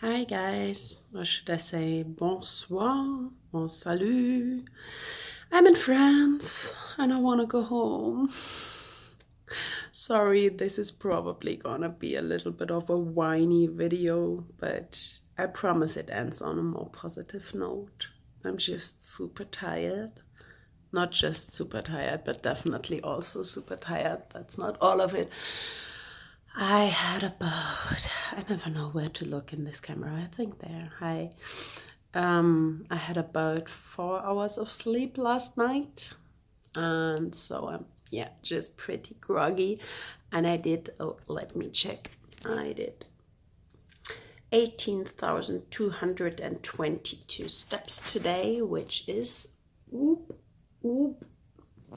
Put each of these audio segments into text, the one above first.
Hi guys, or should I say bonsoir or salut? I'm in France and I want to go home. Sorry, this is probably gonna be a little bit of a whiny video, but I promise it ends on a more positive note. I'm just super tired. Not just super tired, but definitely also super tired. That's not all of it. I had about, I never know where to look in this camera. I think there. Hi. I had about 4 hours of sleep last night. And so I'm, just pretty groggy. And I did, let me check. I did 18,222 steps today, which is,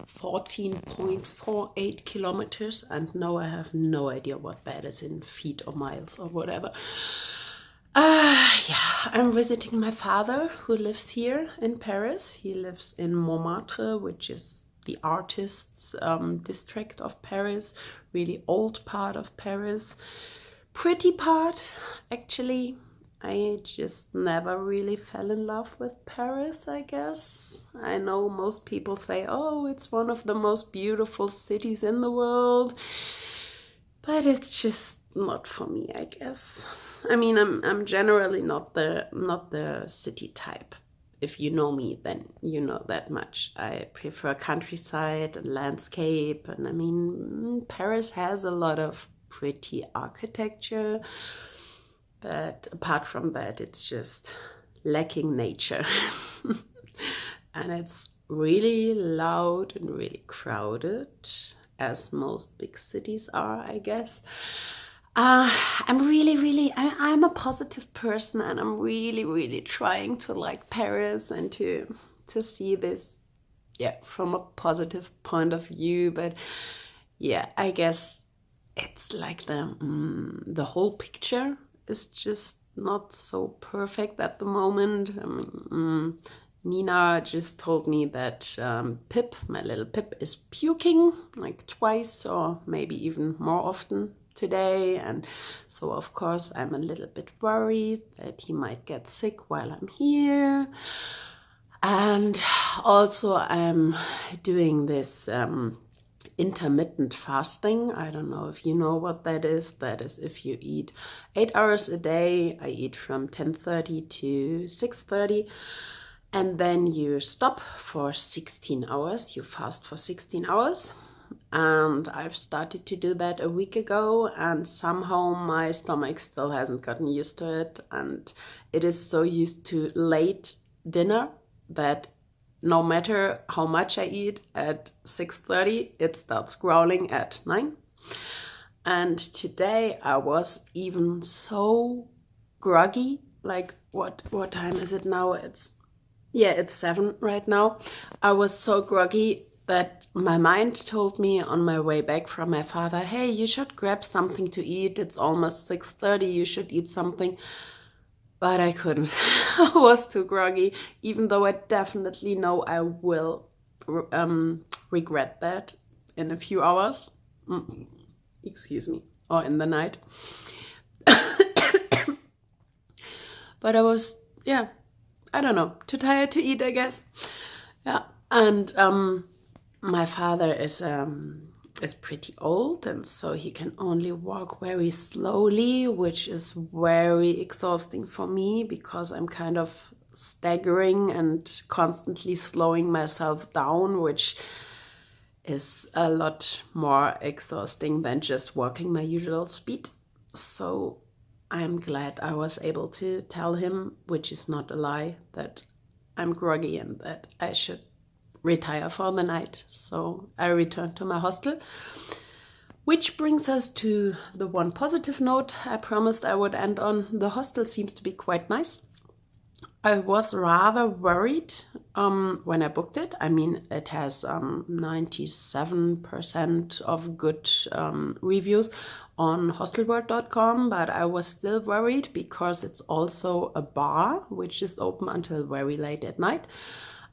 14.48 kilometers, and no, I have no idea what that is in feet or miles or whatever. I'm visiting my father who lives here in Paris. He lives in Montmartre, which is the artists' district of Paris, really old part of Paris. Pretty part, actually. I just never really fell in love with Paris, I guess. I know most people say, oh, it's one of the most beautiful cities in the world. But it's just not for me, I guess. I mean, I'm generally not the city type. If you know me, then you know that much. I prefer countryside and landscape. And I mean, Paris has a lot of pretty architecture. But apart from that, it's just lacking nature. And it's really loud and really crowded, as most big cities are, I guess. I'm a positive person, and I'm really trying to like Paris and to see this, from a positive point of view. But I guess it's like the whole picture is just not so perfect at the moment. I mean, Nina just told me that Pip, my little Pip, is puking like twice or maybe even more often today. And so, of course, I'm a little bit worried that he might get sick while I'm here. And also, I'm doing this intermittent fasting. I don't know if you know what that is. That is if you eat 8 hours a day. I eat from 10:30 to 6:30, and then you stop for 16 hours. You fast for 16 hours. And I've started to do that a week ago, and somehow my stomach still hasn't gotten used to it, and it is so used to late dinner that no matter how much I eat at 6:30, it starts growling at 9. And today I was even so groggy. Like, what time is it now? It's 7 right now. I was so groggy that my mind told me on my way back from my father, hey, you should grab something to eat. It's almost 6:30. You should eat something. But I couldn't. I was too groggy, even though I definitely know I will regret that in a few hours. Excuse me. Or in the night. But I was, I don't know, too tired to eat, I guess. Yeah. And my father is pretty old, and so he can only walk very slowly, which is very exhausting for me because I'm kind of staggering and constantly slowing myself down, which is a lot more exhausting than just walking my usual speed. So I'm glad I was able to tell him, which is not a lie, that I'm groggy and that I should retire for the night. So I returned to my hostel, which brings us to the one positive note I promised I would end on. The hostel seems to be quite nice. I was rather worried when I booked it. I mean, it has 97% of good reviews on hostelworld.com, but I was still worried because it's also a bar, which is open until very late at night.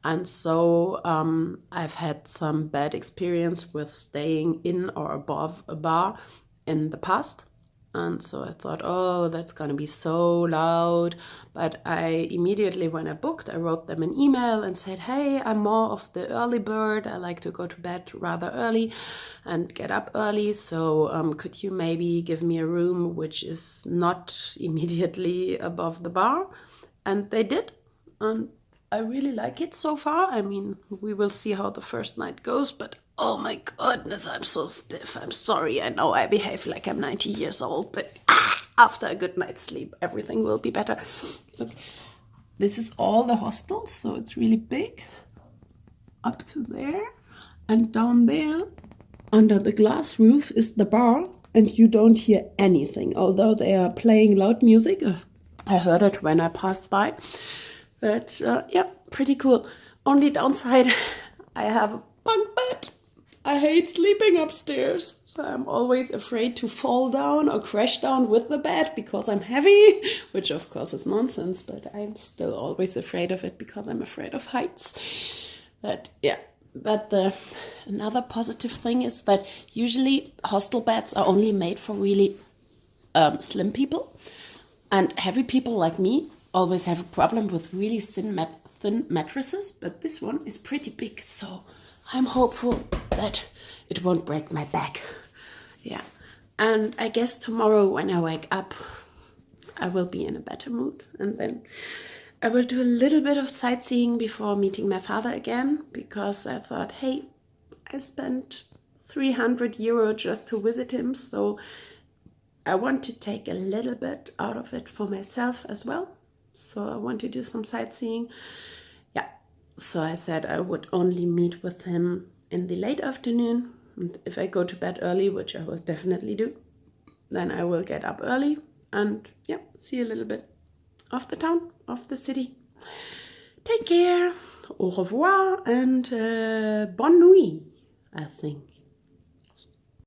And so I've had some bad experience with staying in or above a bar in the past. And so I thought, oh, that's going to be so loud. But I immediately, when I booked, I wrote them an email and said, hey, I'm more of the early bird. I like to go to bed rather early and get up early. So could you maybe give me a room which is not immediately above the bar? And they did. And I really like it so far. I mean, we will see how the first night goes, but oh my goodness, I'm so stiff. I'm sorry. I know I behave like I'm 90 years old, but after a good night's sleep, everything will be better. Look, this is all the hostel, so it's really big. Up to there, and down there, under the glass roof, is the bar, and you don't hear anything, although they are playing loud music. I heard it when I passed by. But yeah, pretty cool. Only downside, I have a bunk bed. I hate sleeping upstairs. So I'm always afraid to fall down or crash down with the bed because I'm heavy, which of course is nonsense, but I'm still always afraid of it because I'm afraid of heights. But yeah, but another positive thing is that usually hostel beds are only made for really slim people. And heavy people like me always have a problem with really thin mattresses, but this one is pretty big, so I'm hopeful that it won't break my back. Yeah, and I guess tomorrow when I wake up, I will be in a better mood, and then I will do a little bit of sightseeing before meeting my father again, because I thought, hey, I spent 300 euro just to visit him, so I want to take a little bit out of it for myself as well. So I want to do some sightseeing. Yeah, so I said I would only meet with him in the late afternoon. And if I go to bed early, which I will definitely do, then I will get up early and yeah, see a little bit of the town, of the city. Take care, au revoir, and bonne nuit, I think.